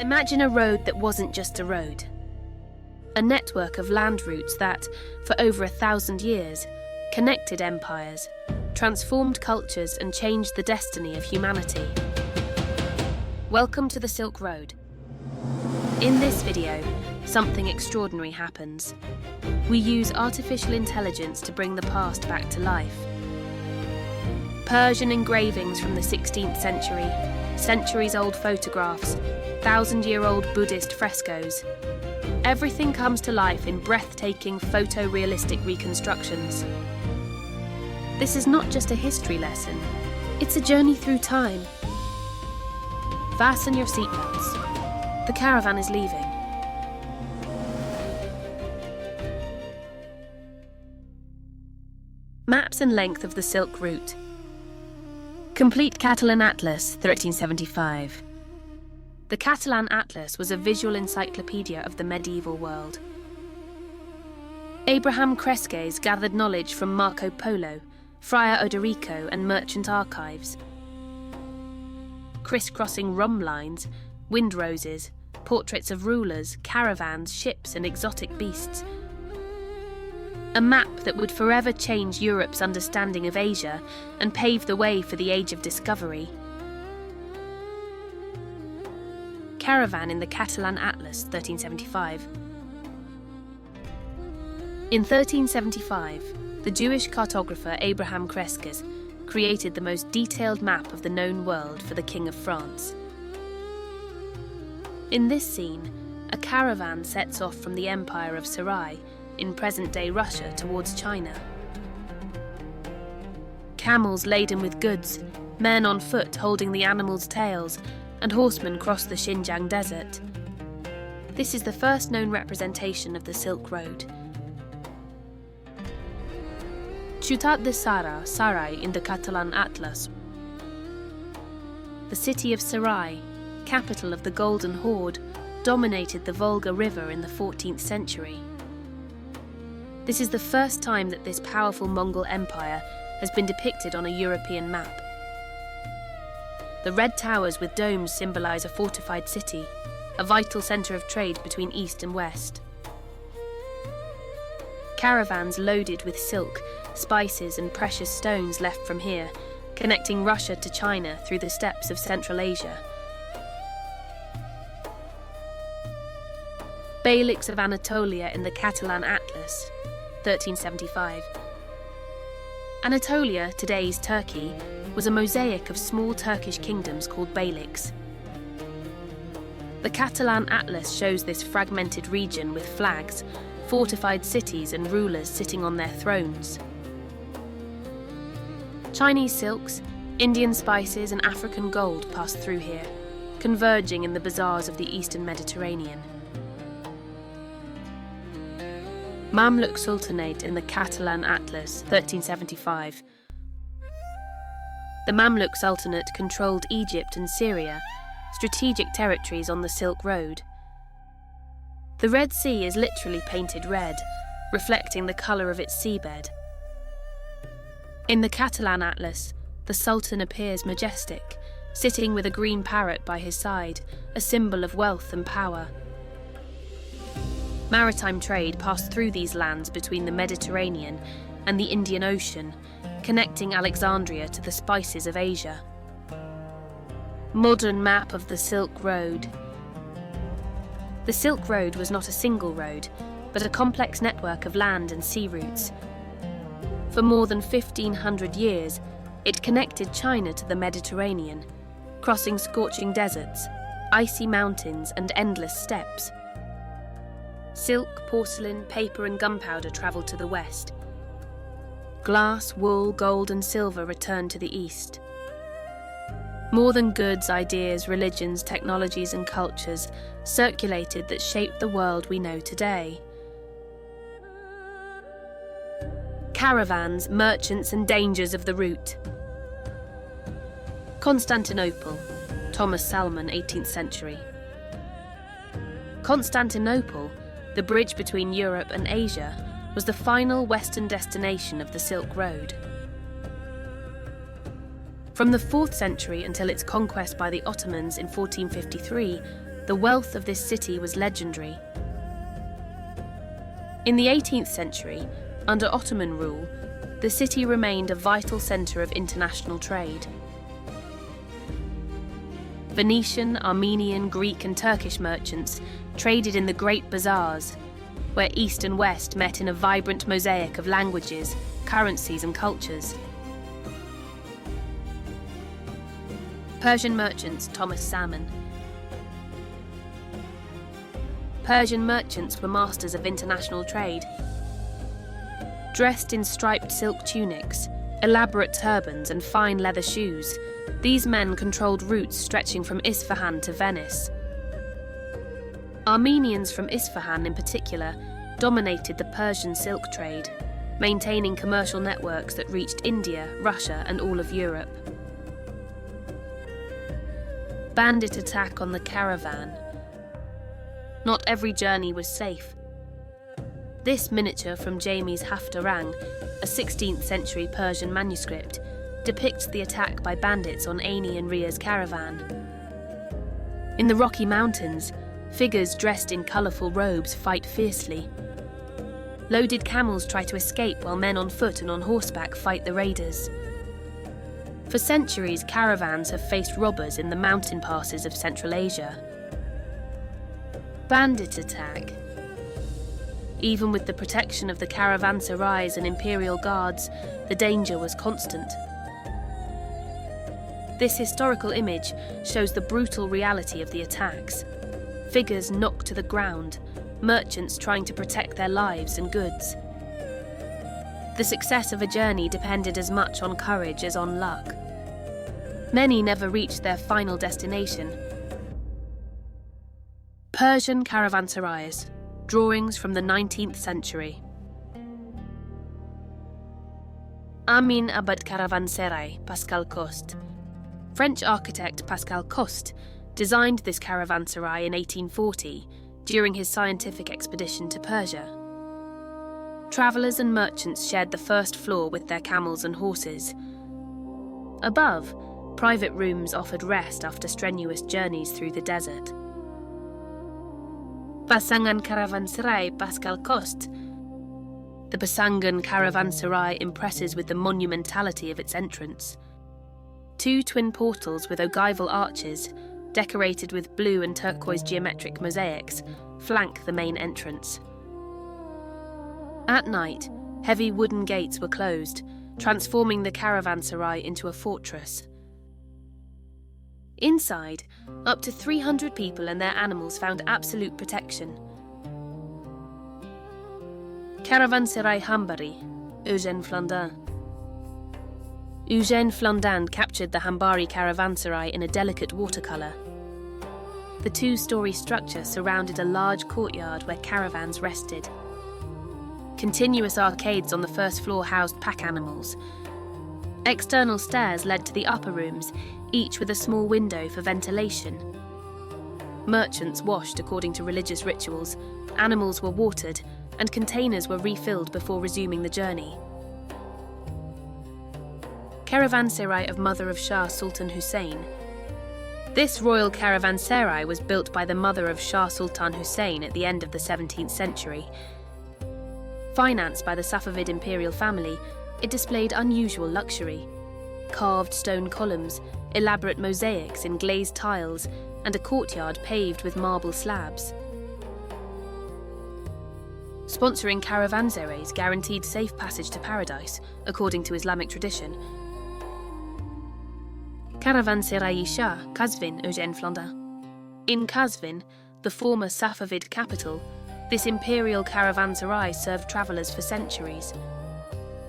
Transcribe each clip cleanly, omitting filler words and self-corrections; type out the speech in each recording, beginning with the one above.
Imagine a road that wasn't just a road. A network of land routes that, for over 1,000 years, connected empires, transformed cultures and changed the destiny of humanity. Welcome to the Silk Road. In this video, something extraordinary happens. We use artificial intelligence to bring the past back to life. Persian engravings from the 16th century, centuries-old photographs, 1,000-year-old Buddhist frescoes. Everything comes to life in breathtaking photorealistic reconstructions. This is not just a history lesson, it's a journey through time. Fasten your seatbelts. The caravan is leaving. Maps and length of the Silk Route. Complete Catalan Atlas, 1375. The Catalan Atlas was a visual encyclopedia of the medieval world. Abraham Cresques gathered knowledge from Marco Polo, Friar Odorico and merchant archives. Crisscrossing rum lines, windroses, portraits of rulers, caravans, ships and exotic beasts. A map that would forever change Europe's understanding of Asia and pave the way for the Age of Discovery. Caravan in the Catalan Atlas, 1375. In 1375, the Jewish cartographer Abraham Cresques created the most detailed map of the known world for the King of France. In this scene, a caravan sets off from the empire of Sarai in present-day Russia towards China. Camels laden with goods, men on foot holding the animals' tails, and horsemen cross the Xinjiang desert. This is the first known representation of the Silk Road. Ciutat de Sarai in the Catalan Atlas. The city of Sarai, capital of the Golden Horde, dominated the Volga River in the 14th century. This is the first time that this powerful Mongol empire has been depicted on a European map. The red towers with domes symbolise a fortified city, a vital centre of trade between east and west. Caravans loaded with silk, spices and precious stones left from here, connecting Russia to China through the steppes of Central Asia. Beyliks of Anatolia in the Catalan Atlas, 1375. Anatolia, today's Turkey, was a mosaic of small Turkish kingdoms called beyliks. The Catalan Atlas shows this fragmented region with flags, fortified cities and rulers sitting on their thrones. Chinese silks, Indian spices and African gold passed through here, converging in the bazaars of the Eastern Mediterranean. Mamluk Sultanate in the Catalan Atlas, 1375. The Mamluk Sultanate controlled Egypt and Syria, strategic territories on the Silk Road. The Red Sea is literally painted red, reflecting the colour of its seabed. In the Catalan Atlas, the Sultan appears majestic, sitting with a green parrot by his side, a symbol of wealth and power. Maritime trade passed through these lands between the Mediterranean and the Indian Ocean, connecting Alexandria to the spices of Asia. Modern map of the Silk Road. The Silk Road was not a single road, but a complex network of land and sea routes. For more than 1,500 years, it connected China to the Mediterranean, crossing scorching deserts, icy mountains and endless steppes. Silk, porcelain, paper and gunpowder travelled to the west. Glass, wool, gold and silver returned to the east. More than goods, ideas, religions, technologies and cultures circulated that shaped the world we know today. Caravans, merchants and dangers of the route. Constantinople, Thomas Salmon, 18th century. Constantinople, the bridge between Europe and Asia, was the final western destination of the Silk Road. From the 4th century until its conquest by the Ottomans in 1453, the wealth of this city was legendary. In the 18th century, under Ottoman rule, the city remained a vital centre of international trade. Venetian, Armenian, Greek and Turkish merchants traded in the great bazaars, where East and West met in a vibrant mosaic of languages, currencies and cultures. Persian merchants Thomas Salmon. Persian merchants were masters of international trade. Dressed in striped silk tunics, elaborate turbans and fine leather shoes, these men controlled routes stretching from Isfahan to Venice. Armenians from Isfahan in particular dominated the Persian silk trade, maintaining commercial networks that reached India, Russia and all of Europe. Bandit attack on the Caravan. Not every journey was safe. This miniature from Jamie's Haftarang, a 16th century Persian manuscript, depicts the attack by bandits on Aini and Ria's caravan. In the Rocky Mountains, figures dressed in colourful robes fight fiercely. Loaded camels try to escape while men on foot and on horseback fight the raiders. For centuries, caravans have faced robbers in the mountain passes of Central Asia. Bandit attack. Even with the protection of the Caravanserais and imperial guards, the danger was constant. This historical image shows the brutal reality of the attacks. Figures knocked to the ground, merchants trying to protect their lives and goods. The success of a journey depended as much on courage as on luck. Many never reached their final destination. Persian Caravanserais. Drawings from the 19th century. Amin Abad Caravanserais, Pascal Coste. French architect Pascal Coste designed this caravanserai in 1840 during his scientific expedition to Persia. Travellers and merchants shared the first floor with their camels and horses. Above, private rooms offered rest after strenuous journeys through the desert. Pasangan Caravanserais Pascal Coste. The Pasangan Caravanserai impresses with the monumentality of its entrance. Two twin portals with ogival arches, decorated with blue and turquoise geometric mosaics, flank the main entrance. At night, heavy wooden gates were closed, transforming the caravanserai into a fortress. Inside, up to 300 people and their animals found absolute protection. Caravanserai Hambari, Eugène Flandin. Eugène Flandin captured the Hambari caravanserai in a delicate watercolour. The two-storey structure surrounded a large courtyard where caravans rested. Continuous arcades on the first floor housed pack animals. External stairs led to the upper rooms, each with a small window for ventilation. Merchants washed according to religious rituals, animals were watered, and containers were refilled before resuming the journey. Caravanserai of Mother of Shah Sultan Hussein. This royal caravanserai was built by the mother of Shah Sultan Hussein at the end of the 17th century. Financed by the Safavid imperial family, it displayed unusual luxury. Carved stone columns, elaborate mosaics in glazed tiles, and a courtyard paved with marble slabs. Sponsoring Caravanserais guaranteed safe passage to paradise, according to Islamic tradition. Caravanserai Shah, Qazvin, Eugène Flandin. In Qazvin, the former Safavid capital, this imperial caravanserai served travellers for centuries.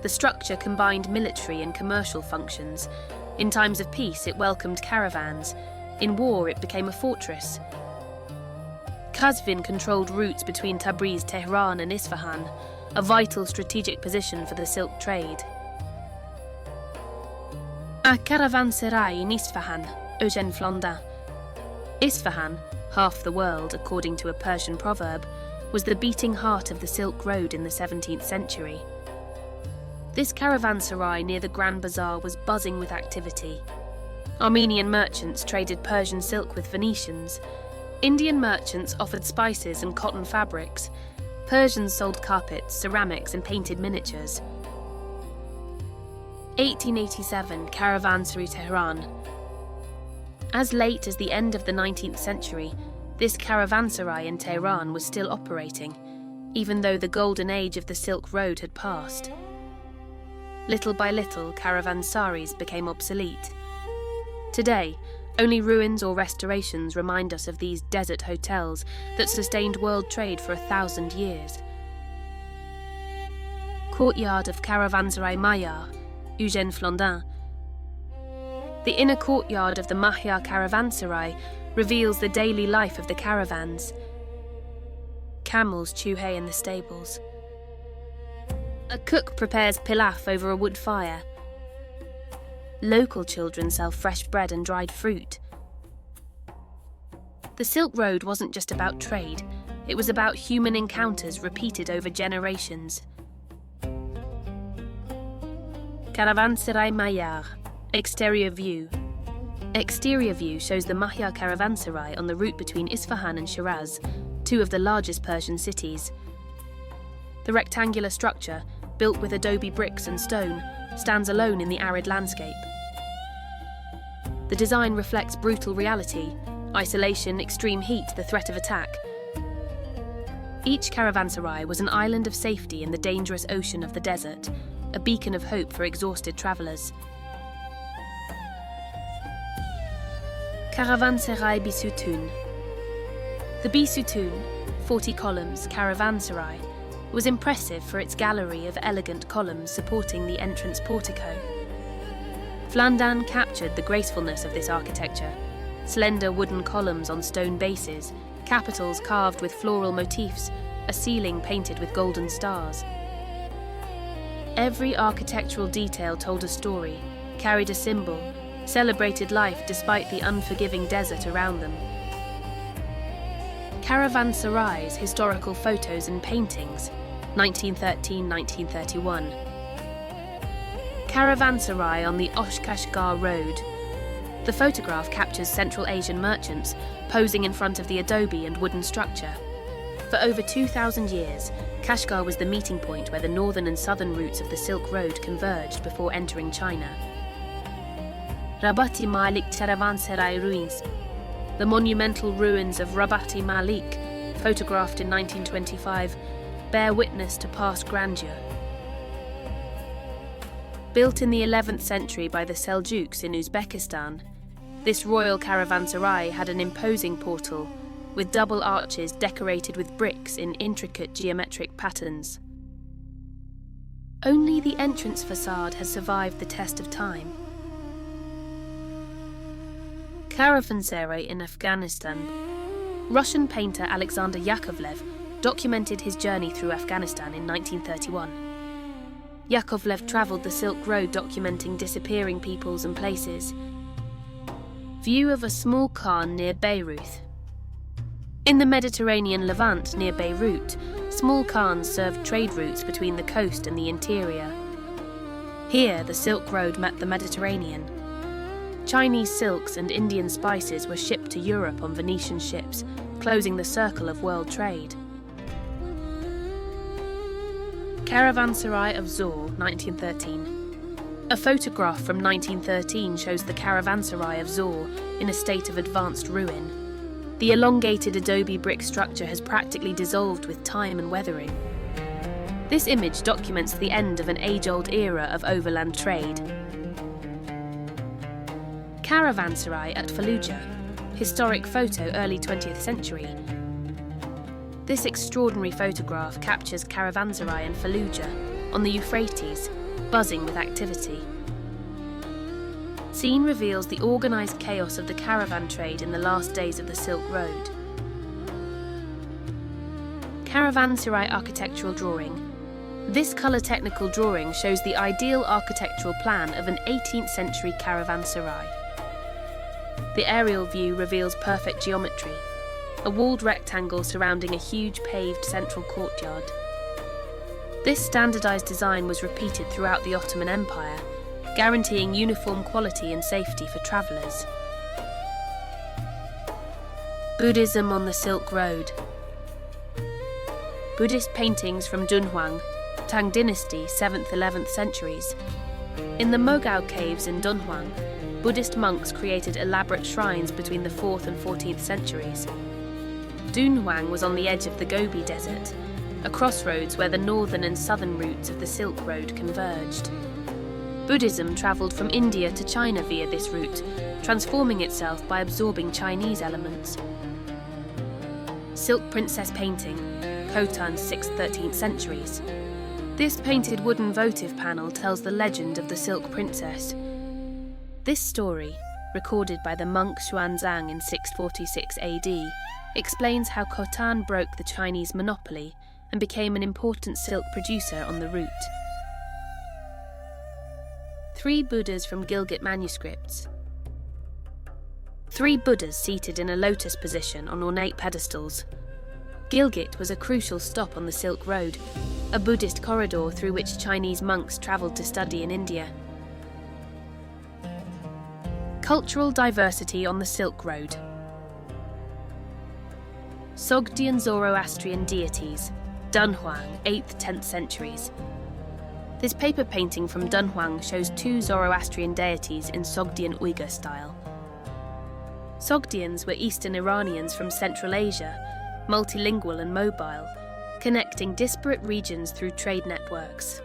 The structure combined military and commercial functions. In times of peace, it welcomed caravans. In war, it became a fortress. Qazvin controlled routes between Tabriz, Tehran and Isfahan, a vital strategic position for the silk trade. A Caravanserai in Isfahan, Eugène Flandin. Isfahan, half the world according to a Persian proverb, was the beating heart of the Silk Road in the 17th century. This caravanserai near the Grand Bazaar was buzzing with activity. Armenian merchants traded Persian silk with Venetians. Indian merchants offered spices and cotton fabrics. Persians sold carpets, ceramics, and painted miniatures. 1887, Caravanserais, Tehran. As late as the end of the 19th century, this caravanserai in Tehran was still operating, even though the golden age of the Silk Road had passed. Little by little, caravansaries became obsolete. Today, only ruins or restorations remind us of these desert hotels that sustained world trade for 1,000 years. Courtyard of Caravanserai Maillard, Eugène Flandin. The inner courtyard of the Mahia Caravanserai reveals the daily life of the caravans. Camels chew hay in the stables. A cook prepares pilaf over a wood fire. Local children sell fresh bread and dried fruit. The Silk Road wasn't just about trade, it was about human encounters repeated over generations. Caravanserai Maillard, exterior view. Exterior view shows the Mahia Caravanserai on the route between Isfahan and Shiraz, two of the largest Persian cities. The rectangular structure, built with adobe bricks and stone, stands alone in the arid landscape. The design reflects brutal reality, isolation, extreme heat, the threat of attack. Each caravanserai was an island of safety in the dangerous ocean of the desert, a beacon of hope for exhausted travellers. Caravanserai Bisoutoun. The Bisoutoun, 40 columns, caravanserai, was impressive for its gallery of elegant columns supporting the entrance portico. Flandin captured the gracefulness of this architecture: slender wooden columns on stone bases, capitals carved with floral motifs, a ceiling painted with golden stars. Every architectural detail told a story, carried a symbol, celebrated life despite the unforgiving desert around them. Caravanserais, historical photos and paintings, 1913-1931. Caravanserai on the Osh-Kashgar Road. The photograph captures Central Asian merchants posing in front of the adobe and wooden structure. For over 2,000 years, Kashgar was the meeting point where the northern and southern routes of the Silk Road converged before entering China. Rabati Malik Caravanserai ruins. The monumental ruins of Rabati Malik, photographed in 1925, bear witness to past grandeur. Built in the 11th century by the Seljuks in Uzbekistan, this royal caravanserai had an imposing portal, with double arches decorated with bricks in intricate geometric patterns. Only the entrance facade has survived the test of time. Caravanserai in Afghanistan. Russian painter Alexander Yakovlev documented his journey through Afghanistan in 1931. Yakovlev travelled the Silk Road documenting disappearing peoples and places. View of a small khan near Beirut. In the Mediterranean Levant near Beirut, small khans served trade routes between the coast and the interior. Here, the Silk Road met the Mediterranean. Chinese silks and Indian spices were shipped to Europe on Venetian ships, closing the circle of world trade. Caravanserai of Zor, 1913. A photograph from 1913 shows the Caravanserai of Zor in a state of advanced ruin. The elongated adobe brick structure has practically dissolved with time and weathering. This image documents the end of an age-old era of overland trade. Caravanserai at Fallujah. Historic photo, early 20th century. This extraordinary photograph captures Caravanserai and Fallujah on the Euphrates, buzzing with activity. Scene reveals the organised chaos of the caravan trade in the last days of the Silk Road. Caravanserai architectural drawing. This colour technical drawing shows the ideal architectural plan of an 18th century caravanserai. The aerial view reveals perfect geometry, a walled rectangle surrounding a huge paved central courtyard. This standardised design was repeated throughout the Ottoman Empire, guaranteeing uniform quality and safety for travellers. Buddhism on the Silk Road. Buddhist paintings from Dunhuang, Tang Dynasty, 7th–11th centuries. In the Mogao caves in Dunhuang, Buddhist monks created elaborate shrines between the 4th and 14th centuries. Dunhuang was on the edge of the Gobi Desert, a crossroads where the northern and southern routes of the Silk Road converged. Buddhism travelled from India to China via this route, transforming itself by absorbing Chinese elements. Silk Princess painting, Khotan's 6th–13th centuries. This painted wooden votive panel tells the legend of the Silk Princess. This story, recorded by the monk Xuanzang in 646 AD, explains how Khotan broke the Chinese monopoly and became an important silk producer on the route. 3 Buddhas from Gilgit manuscripts. 3 Buddhas seated in a lotus position on ornate pedestals. Gilgit was a crucial stop on the Silk Road, a Buddhist corridor through which Chinese monks travelled to study in India. Cultural diversity on the Silk Road. Sogdian Zoroastrian deities, Dunhuang, 8th–10th centuries. This paper painting from Dunhuang shows 2 Zoroastrian deities in Sogdian Uyghur style. Sogdians were Eastern Iranians from Central Asia, multilingual and mobile, connecting disparate regions through trade networks.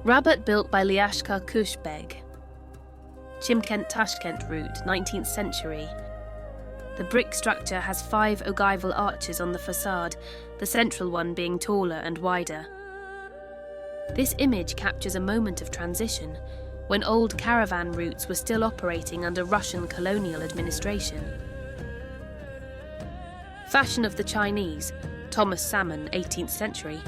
Rabat built by Liashkar Kushbeg. Chimkent-Tashkent route, 19th century. The brick structure has 5 ogival arches on the facade, the central one being taller and wider. This image captures a moment of transition, when old caravan routes were still operating under Russian colonial administration. Fashion of the Chinese, Thomas Salmon, 18th century.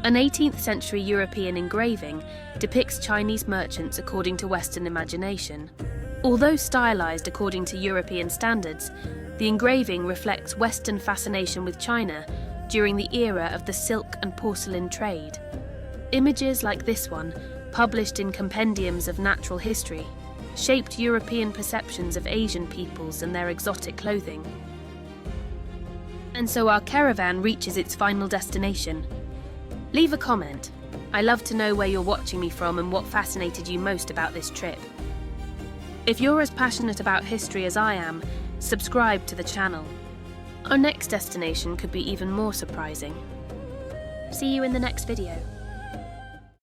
An 18th century European engraving depicts Chinese merchants according to Western imagination. Although stylized according to European standards, the engraving reflects Western fascination with China during the era of the silk and porcelain trade. Images like this one, published in compendiums of natural history, shaped European perceptions of Asian peoples and their exotic clothing. And so our caravan reaches its final destination. Leave a comment. I love to know where you're watching me from and what fascinated you most about this trip. If you're as passionate about history as I am, subscribe to the channel. Our next destination could be even more surprising. See you in the next video.